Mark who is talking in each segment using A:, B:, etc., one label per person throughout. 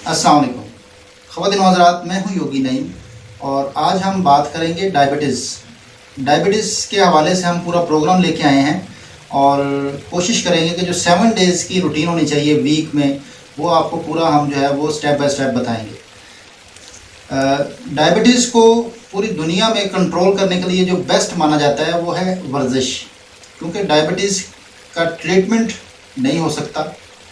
A: अस्सलाम वालेकुम ख़वातीन व हज़रात, मैं हूं योगी नईम और आज हम बात करेंगे डायबिटीज़ के हवाले से हम पूरा प्रोग्राम लेके आए हैं और कोशिश करेंगे कि जो 7 डेज़ की रूटीन होनी चाहिए वीक में, वो आपको पूरा हम जो है वो स्टेप बाय स्टेप बताएंगे। डायबिटीज़ को पूरी दुनिया में कंट्रोल करने के लिए जो बेस्ट माना जाता है वो है वर्जिश, क्योंकि डायबिटीज़ का ट्रीटमेंट नहीं हो सकता।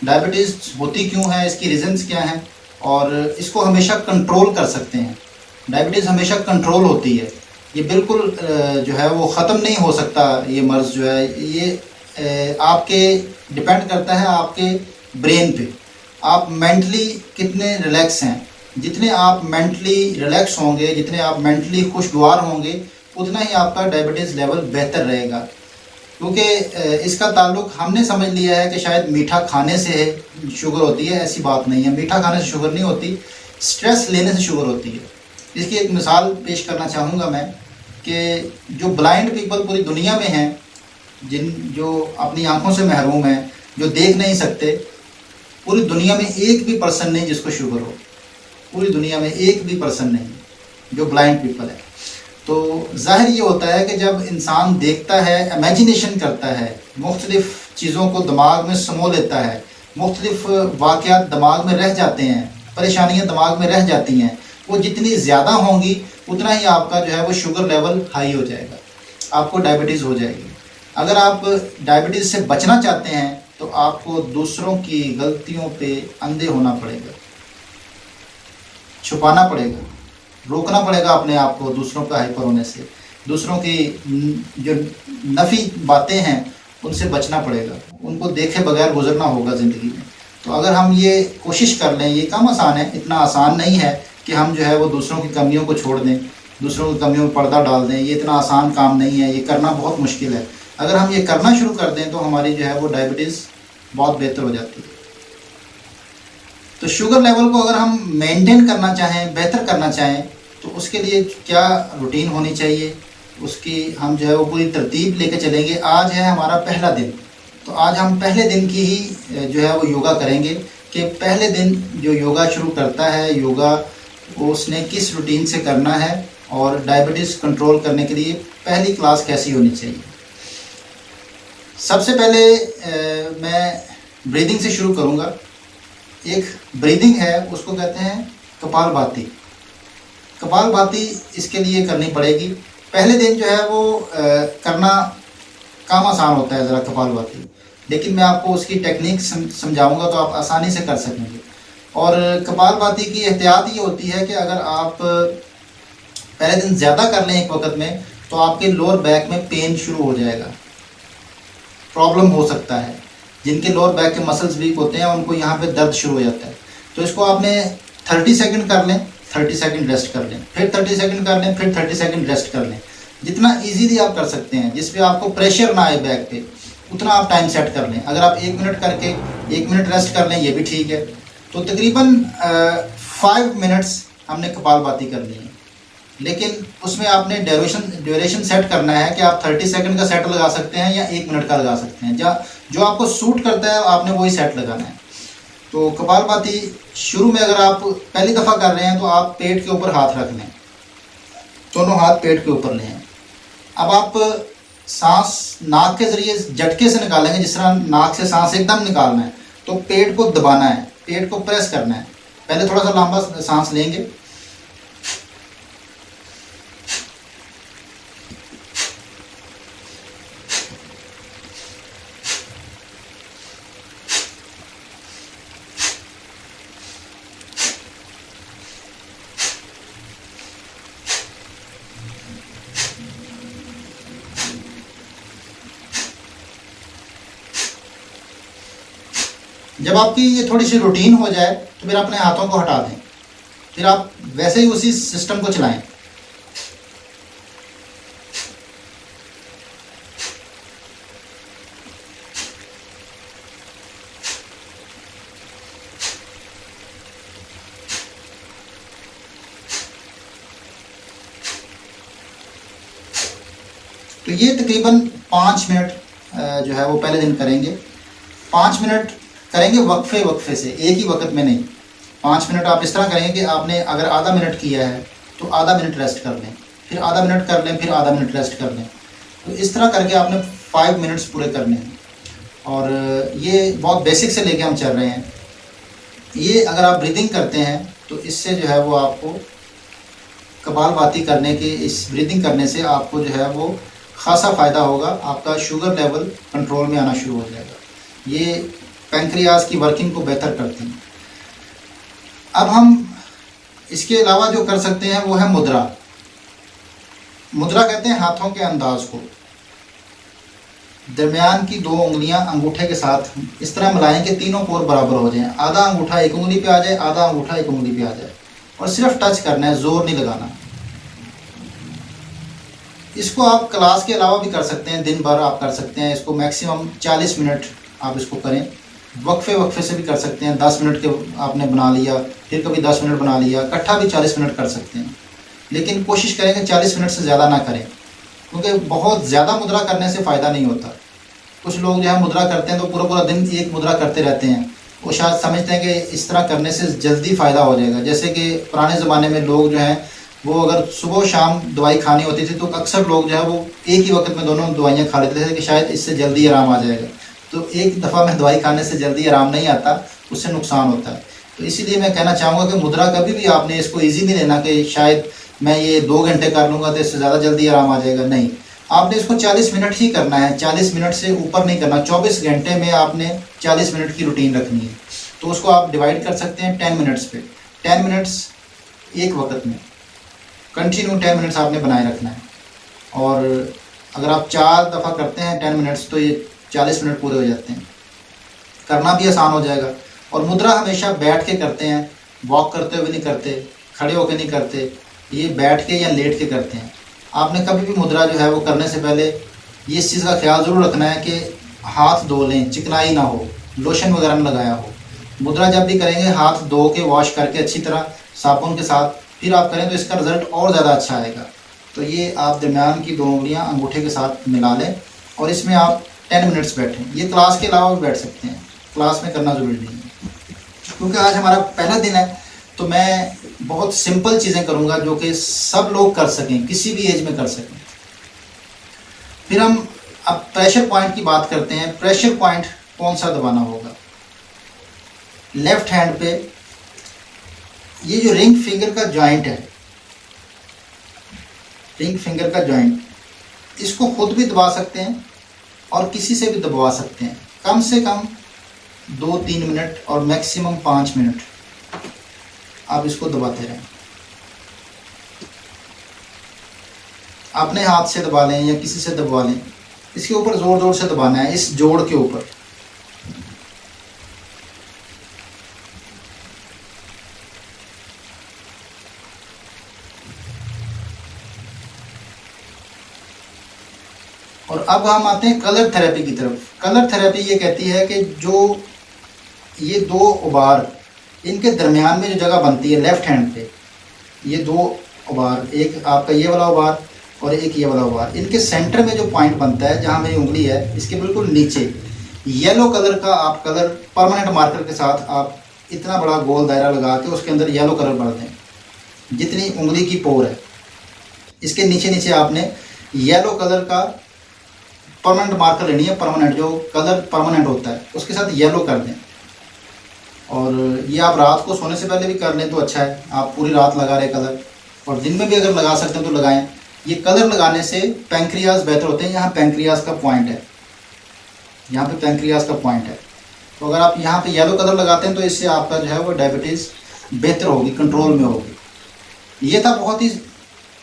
A: डायबिटीज़ होती क्यों है, इसकी रीज़न्स क्या हैं और इसको हमेशा कंट्रोल कर सकते हैं। डायबिटीज़ हमेशा कंट्रोल होती है, ये बिल्कुल जो है वो ख़त्म नहीं हो सकता। ये मर्ज़ जो है ये आपके डिपेंड करता है आपके ब्रेन पे, आप मेंटली कितने रिलैक्स हैं। जितने आप मेंटली रिलैक्स होंगे, जितने आप मेंटली खुशगवार होंगे, उतना ही आपका डायबिटीज़ लेवल बेहतर रहेगा। क्योंकि इसका ताल्लुक हमने समझ लिया है कि शायद मीठा खाने से शुगर होती है, ऐसी बात नहीं है। मीठा खाने से शुगर नहीं होती, स्ट्रेस लेने से शुगर होती है। इसकी एक मिसाल पेश करना चाहूँगा मैं कि जो ब्लाइंड पीपल पूरी दुनिया में हैं, जो अपनी आंखों से महरूम हैं, जो देख नहीं सकते, पूरी दुनिया में एक भी पर्सन नहीं जिसको शुगर हो। पूरी दुनिया में एक भी पर्सन नहीं जो ब्लाइंड पीपल है। तो ज़ाहिर ये होता है कि जब इंसान देखता है, इमेजिनेशन करता है, मुख्तलिफ़ चीज़ों को दिमाग में समो लेता है, मुख्तलिफ़ वाक़यात दिमाग में रह जाते हैं, परेशानियाँ दिमाग में रह जाती हैं, वो जितनी ज़्यादा होंगी उतना ही आपका जो है वो शुगर लेवल हाई हो जाएगा, आपको डायबिटीज़ हो जाएगी। अगर आप डायबिटीज़ से बचना चाहते हैं तो आपको दूसरों की गलतियों पे अंधे होना पड़ेगा, छुपाना पड़ेगा, रोकना पड़ेगा अपने आप को दूसरों का हाइपर होने से। दूसरों की जो नफ़ी बातें हैं उनसे बचना पड़ेगा, उनको देखे बगैर गुजरना होगा ज़िंदगी में। तो अगर हम ये कोशिश कर लें, ये काम आसान है, इतना आसान नहीं है कि हम जो है वो दूसरों की कमियों को छोड़ दें, दूसरों की कमियों में पर्दा डाल दें। ये इतना आसान काम नहीं है, ये करना बहुत मुश्किल है। अगर हम ये करना शुरू कर दें तो हमारी जो है वो डायबिटीज़ बहुत बेहतर हो जाती है। तो शुगर लेवल को अगर हम मेंटेन करना चाहें, बेहतर करना चाहें, तो उसके लिए क्या रूटीन होनी चाहिए, उसकी हम जो है वो पूरी तरतीब लेके चलेंगे। आज है हमारा पहला दिन, तो आज हम पहले दिन की ही जो है वो योगा करेंगे कि पहले दिन जो योगा शुरू करता है, योगा वो उसने किस रूटीन से करना है और डायबिटीज़ कंट्रोल करने के लिए पहली क्लास कैसी होनी चाहिए। सबसे पहले मैं ब्रीदिंग से शुरू करूँगा। एक ब्रीदिंग है, उसको कहते हैं कपालभाति। कपालभाति इसके लिए करनी पड़ेगी। पहले दिन जो है वो करना काम आसान होता है ज़रा कपालभाति, लेकिन मैं आपको उसकी टेक्निक समझाऊंगा तो आप आसानी से कर सकेंगे। और कपालभाति की एहतियात ये होती है कि अगर आप पहले दिन ज़्यादा कर लें एक वक्त में, तो आपके लोअर बैक में पेन शुरू हो जाएगा, प्रॉब्लम हो सकता है। जिनके लोअर बैक के मसल्स वीक होते हैं उनको यहाँ पे दर्द शुरू हो जाता है। तो इसको आपने 30 सेकंड कर लें, 30 सेकंड रेस्ट कर लें, फिर 30 सेकंड कर लें, फिर 30 सेकंड रेस्ट कर लें। जितना इजीली आप कर सकते हैं, जिस पे आपको प्रेशर ना आए बैक पे, उतना आप टाइम सेट कर लें। अगर आप 1 मिनट करके 1 मिनट रेस्ट कर लें, ये भी ठीक है। तो तकरीबन 5 मिनट्स हमने कपालभाति करनी है, लेकिन उसमें आपने ड्यूरेशन सेट करना है कि आप 30 सेकंड का सेट लगा सकते हैं या 1 मिनट का लगा सकते हैं। जो आपको सूट करता है आपने वही सेट लगाना है। तो कपालभाति शुरू में अगर आप पहली दफ़ा कर रहे हैं तो आप पेट के ऊपर हाथ रख लें, दोनों हाथ पेट के ऊपर लें। अब आप सांस नाक के ज़रिए झटके से निकालेंगे, जिस तरह नाक से सांस एकदम निकालना है तो पेट को दबाना है, पेट को प्रेस करना है। पहले थोड़ा सा लंबा सांस लेंगे, जब आपकी ये थोड़ी सी रूटीन हो जाए तो फिर अपने हाथों को हटा दें, फिर आप वैसे ही उसी सिस्टम को चलाएं। तो ये तकरीबन 5 मिनट जो है वो पहले दिन करेंगे। 5 मिनट करेंगे वक्फे वक्फे से, एक ही वक्त में नहीं। 5 मिनट आप इस तरह करेंगे कि आपने अगर आधा मिनट किया है तो आधा मिनट रेस्ट कर लें, फिर आधा मिनट कर लें, फिर आधा मिनट रेस्ट कर लें। तो इस तरह करके आपने 5 मिनट्स पूरे करने हैं। और ये बहुत बेसिक से लेके हम चल रहे हैं। ये अगर आप ब्रीदिंग करते हैं तो इससे जो है वो आपको कपालभाति करने के, इस ब्रीदिंग करने से आपको जो है वो खासा फ़ायदा होगा। आपका शुगर लेवल कंट्रोल में आना शुरू हो जाएगा। ये पैंक्रियाज की वर्किंग को बेहतर करती हैं। अब हम इसके अलावा जो कर सकते हैं वो है मुद्रा। मुद्रा कहते हैं हाथों के अंदाज को। दरमियान की 2 उंगलियां अंगूठे के साथ इस तरह मिलाएं कि तीनों कोर बराबर हो जाएं। आधा अंगूठा एक उंगली पे आ जाए, आधा अंगूठा एक उंगली पे आ जाए, और सिर्फ टच करना है, जोर नहीं लगाना। इसको आप क्लास के अलावा भी कर सकते हैं, दिन भर आप कर सकते हैं। इसको मैक्सिमम 40 मिनट आप इसको करें। वक्फे से भी कर सकते हैं। 10 मिनट के आपने बना लिया, फिर कभी 10 मिनट बना लिया, इकट्ठा भी 40 मिनट कर सकते हैं। लेकिन कोशिश करें कि 40 मिनट से ज़्यादा ना करें, क्योंकि बहुत ज़्यादा मुद्रा करने से फ़ायदा नहीं होता। कुछ लोग जो है मुद्रा करते हैं तो पूरा पूरा दिन एक मुद्रा करते रहते हैं। वो शायद समझते हैं कि इस तरह करने से जल्दी फ़ायदा हो जाएगा। जैसे कि पुराने ज़माने में लोग जो हैं वो अगर सुबह शाम दवाई खानी होती थी तो अक्सर लोग जो है वो एक ही वक्त में दोनों दवाइयाँ खा लेते थे कि शायद इससे जल्दी आराम आ जाएगा। तो एक दफ़ा में दवाई खाने से जल्दी आराम नहीं आता, उससे नुकसान होता है। तो इसीलिए मैं कहना चाहूँगा कि मुद्रा कभी भी आपने इसको ईजी नहीं लेना कि शायद मैं ये 2 घंटे कर लूँगा तो इससे ज़्यादा जल्दी आराम आ जाएगा। नहीं, आपने इसको 40 मिनट ही करना है। 40 मिनट से ऊपर नहीं करना। 24 घंटे में आपने 40 मिनट की रूटीन रखनी है। तो उसको आप डिवाइड कर सकते हैं 10 मिनट्स पे। 10 मिनट्स एक वक्त में कंटिन्यू 10 मिनट्स आपने बनाए रखना है। और अगर आप 4 दफ़ा करते हैं 10 मिनट्स तो ये 40 मिनट पूरे हो जाते हैं। करना भी आसान हो जाएगा। और मुद्रा हमेशा बैठ के करते हैं, वॉक करते हुए नहीं करते, खड़े होकर नहीं करते, ये बैठ के या लेट के करते हैं। आपने कभी भी मुद्रा जो है वो करने से पहले ये इस चीज़ का ख्याल ज़रूर रखना है कि हाथ धो लें, चिकनाई ना हो, लोशन वगैरह में लगाया हो। मुद्रा जब भी करेंगे हाथ धो के वॉश करके अच्छी तरह साबुन के साथ फिर आप करें तो इसका रिज़ल्ट और ज़्यादा अच्छा आएगा। तो ये आप दरमियान की 2 उंगलियाँ अंगूठे के साथ मिला लें और इसमें आप 10 मिनट्स बैठें। ये क्लास के अलावा भी बैठ सकते हैं, क्लास में करना ज़रूरी नहीं है। क्योंकि आज हमारा पहला दिन है तो मैं बहुत सिंपल चीज़ें करूँगा जो कि सब लोग कर सकें, किसी भी एज में कर सकें। फिर हम अब प्रेशर पॉइंट की बात करते हैं। प्रेशर पॉइंट कौन सा दबाना होगा? लेफ्ट हैंड पे ये जो रिंग फिंगर का जॉइंट है, रिंग फिंगर का जॉइंट, इसको खुद भी दबा सकते हैं और किसी से भी दबवा सकते हैं। कम से कम 2-3 मिनट और मैक्सिमम 5 मिनट आप इसको दबाते रहें। अपने हाथ से दबा लें या किसी से दबवा लें। इसके ऊपर ज़ोर ज़ोर से दबाना है, इस जोड़ के ऊपर। और अब हम आते हैं कलर थेरेपी की तरफ। कलर थेरेपी ये कहती है कि जो ये 2 उबार, इनके दरमियान में जो जगह बनती है लेफ़्ट हैंड पे, ये 2 उबार, एक आपका ये वाला उबार और एक ये वाला उबार, इनके सेंटर में जो पॉइंट बनता है जहाँ मेरी उंगली है इसके बिल्कुल नीचे येलो कलर का आप कलर परमानेंट मार्कर के साथ आप इतना बड़ा गोल दायरा लगा के उसके अंदर येलो कलर भर दें। जितनी उंगली की पोर है इसके नीचे नीचे आपने येलो कलर का परमानेंट मार्कर लेनी है। परमानेंट जो कलर परमानेंट होता है उसके साथ येलो कर दें। और ये आप रात को सोने से पहले भी कर लें तो अच्छा है। आप पूरी रात लगा रहे कलर, और दिन में भी अगर लगा सकते हैं तो लगाएं। ये कलर लगाने से पैंक्रियाज बेहतर होते हैं। यहाँ पैंक्रियाज का पॉइंट है, यहाँ पे पैंक्रियाज का पॉइंट है। तो अगर आप यहाँ पे येलो कलर लगाते हैं तो इससे आपका जो है वो डायबिटीज़ बेहतर होगी, कंट्रोल में होगी। ये था बहुत ही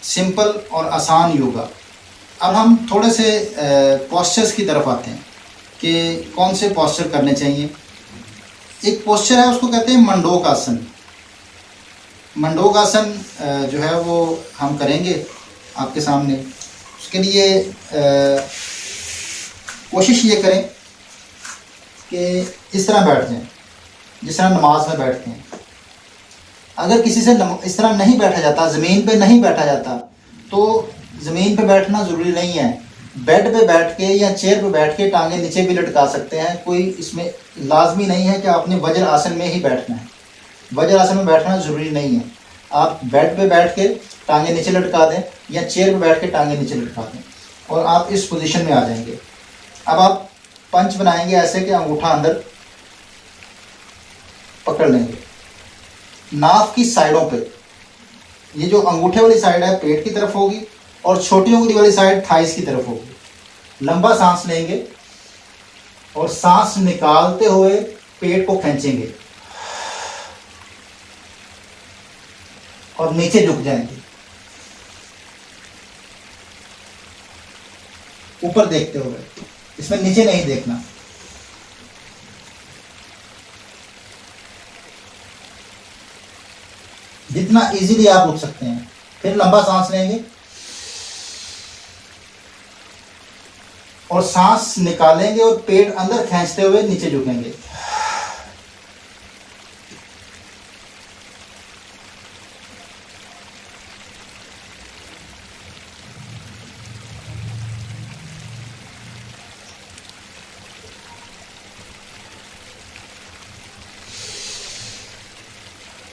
A: सिंपल और आसान योगा। अब हम थोड़े से पोस्चर्स की तरफ आते हैं कि कौन से पोस्चर करने चाहिए। एक पोस्चर है उसको कहते हैं मंडोक आसन। मंडोक आसन जो है वो हम करेंगे आपके सामने। उसके लिए कोशिश ये करें कि इस तरह बैठ जाएं जिस तरह नमाज में बैठते हैं। अगर किसी से इस तरह नहीं बैठा जाता, ज़मीन पे नहीं बैठा जाता, तो ज़मीन पे बैठना ज़रूरी नहीं है। बेड पे बैठ के या चेयर पे बैठ के टांगे नीचे भी लटका सकते हैं। कोई इसमें लाजमी नहीं है कि आपने वज्र आसन में ही बैठना है। वज्रासन में बैठना ज़रूरी नहीं है, आप बेड पे बैठ के टांगे नीचे लटका दें या चेयर पे बैठ के टांगे नीचे लटका दें और आप इस पोजीशन में आ जाएंगे। अब आप पंच बनाएंगे ऐसे कि अंगूठा अंदर पकड़ लेंगे, नाक की साइडों पे, ये जो अंगूठे वाली साइड है पेट की तरफ होगी और छोटी उंगली वाली साइड थाइस की तरफ होगी। लंबा सांस लेंगे और सांस निकालते हुए पेट को खींचेंगे और नीचे झुक जाएंगे, ऊपर देखते हुए, इसमें नीचे नहीं देखना। जितना इजीली आप उठ सकते हैं। फिर लंबा सांस लेंगे और सांस निकालेंगे और पेट अंदर खींचते हुए नीचे झुकेंगे।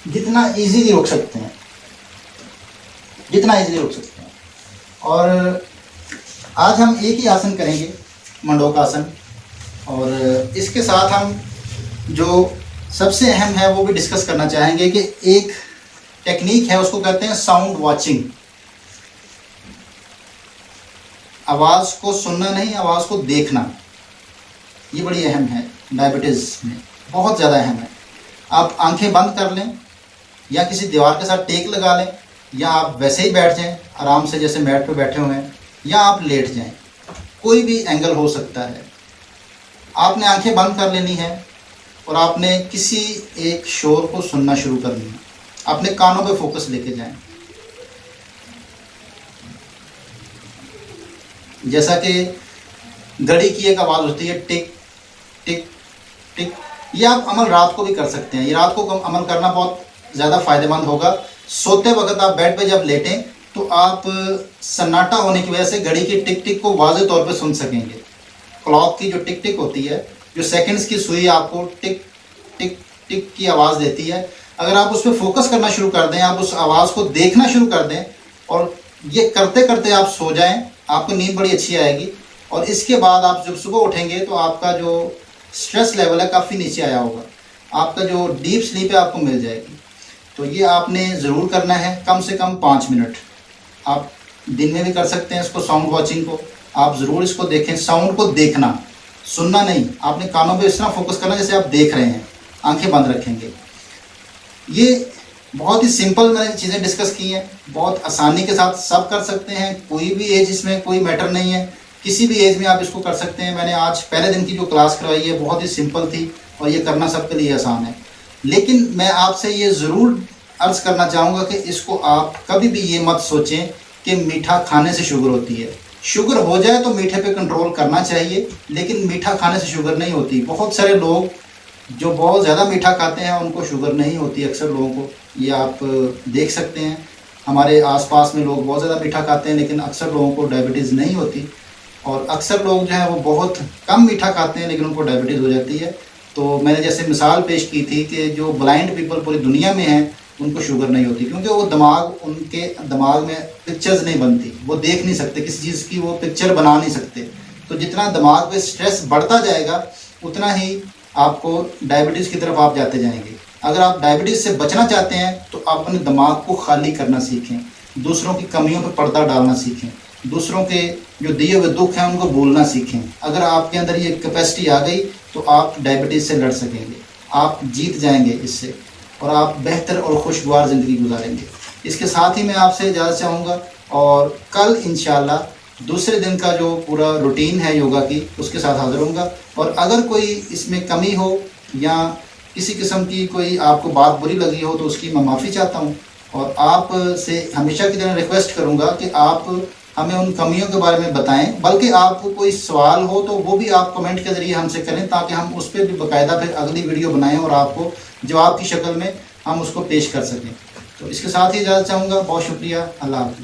A: जितना इजीली रोक सकते हैं, जितना इजीली रोक सकते हैं। और आज हम एक ही आसन करेंगे, मंडोक आसन, और इसके साथ हम जो सबसे अहम है वो भी डिस्कस करना चाहेंगे कि एक टेक्निक है, उसको कहते हैं साउंड वॉचिंग। आवाज़ को सुनना नहीं, आवाज़ को देखना, ये बड़ी अहम है डायबिटीज़ में, बहुत ज़्यादा अहम है। आप आंखें बंद कर लें या किसी दीवार के साथ टेक लगा लें, या आप वैसे ही बैठ जाएं आराम से जैसे मैट पे बैठे हुए हैं, या आप लेट जाएं, कोई भी एंगल हो सकता है। आपने आंखें बंद कर लेनी है और आपने किसी एक शोर को सुनना शुरू करना है। अपने कानों पे फोकस लेके जाएं, जैसा कि घड़ी की एक आवाज़ होती है, टिक टिक टिक। ये आप अमल रात को भी कर सकते हैं, ये रात को अमल करना बहुत ज़्यादा फ़ायदेमंद होगा। सोते वक्त आप बेड पे जब लेटें तो आप सन्नाटा होने की वजह से घड़ी की टिक टिक को वाज़ेह तौर पे सुन सकेंगे। क्लॉक की जो टिक टिक होती है, जो सेकंड्स की सुई आपको टिक टिक टिक की आवाज़ देती है, अगर आप उस पर फोकस करना शुरू कर दें, आप उस आवाज़ को देखना शुरू कर दें और ये करते करते आप सो जाएं, आपको नींद बड़ी अच्छी आएगी। और इसके बाद आप जब सुबह उठेंगे तो आपका जो स्ट्रेस लेवल है काफ़ी नीचे आया होगा, आपका जो डीप स्लीप है आपको मिल जाएगी। तो ये आपने ज़रूर करना है, कम से कम 5 मिनट। आप दिन में भी कर सकते हैं इसको, साउंड वॉचिंग को। आप ज़रूर इसको देखें, साउंड को देखना, सुनना नहीं। आपने कानों पे इस तरह फोकस करना जैसे आप देख रहे हैं, आंखें बंद रखेंगे। ये बहुत ही सिंपल मैंने चीज़ें डिस्कस की हैं, बहुत आसानी के साथ सब कर सकते हैं, कोई भी एज इसमें कोई मैटर नहीं है, किसी भी एज में आप इसको कर सकते हैं। मैंने आज पहले दिन की जो क्लास करवाई है बहुत ही सिंपल थी और ये करना सबके लिए आसान है। लेकिन मैं आपसे ये ज़रूर अर्ज़ करना चाहूँगा कि इसको आप कभी भी ये मत सोचें कि मीठा खाने से शुगर होती है। शुगर हो जाए तो मीठे पे कंट्रोल करना चाहिए, लेकिन मीठा खाने से शुगर नहीं होती। बहुत सारे लोग जो बहुत ज़्यादा मीठा खाते हैं उनको शुगर नहीं होती, अक्सर लोगों को, ये आप देख सकते हैं। हमारे आसपास में लोग बहुत ज़्यादा मीठा खाते हैं लेकिन अक्सर लोगों को डायबिटीज़ नहीं होती। और अक्सर लोग जो हैं वो बहुत कम मीठा खाते हैं लेकिन उनको डायबिटीज़ हो जाती है। तो मैंने जैसे मिसाल पेश की थी कि जो ब्लाइंड पीपल पूरी दुनिया में हैं उनको शुगर नहीं होती, क्योंकि वो उनके दिमाग में पिक्चर्स नहीं बनती, वो देख नहीं सकते, किसी चीज़ की वो पिक्चर बना नहीं सकते। तो जितना दिमाग पे स्ट्रेस बढ़ता जाएगा उतना ही आपको डायबिटीज़ की तरफ आप जाते जाएंगे। अगर आप डायबिटीज़ से बचना चाहते हैं तो आप अपने दिमाग को खाली करना सीखें, दूसरों की कमियों पर पर्दा डालना सीखें, दूसरों के जो दिए हुए दुख हैं उनको बोलना सीखें। अगर आपके अंदर ये कैपेसिटी आ गई तो आप डायबिटीज़ से लड़ सकेंगे, आप जीत जाएंगे इससे और आप बेहतर और खुशगवार ज़िंदगी गुजारेंगे। इसके साथ ही मैं आपसे इजाज़त चाहूँगा और कल इंशाल्लाह दूसरे दिन का जो पूरा रूटीन है योगा की उसके साथ हाज़िर होऊंगा। और अगर कोई इसमें कमी हो या किसी किस्म की कोई आपको बात बुरी लगी हो तो उसकी मैं माफ़ी चाहता हूँ और आप से हमेशा की तरह रिक्वेस्ट करूँगा कि आप हमें उन कमियों के बारे में बताएं, बल्कि आपको कोई सवाल हो तो वो भी आप कमेंट के ज़रिए हमसे करें ताकि हम उस पर भी बाकायदा फिर अगली वीडियो बनाएं और आपको जवाब की शक्ल में हम उसको पेश कर सकें। तो इसके साथ ही इजाज़त चाहूँगा। बहुत शुक्रिया। अल्लाह हाफ़िज़।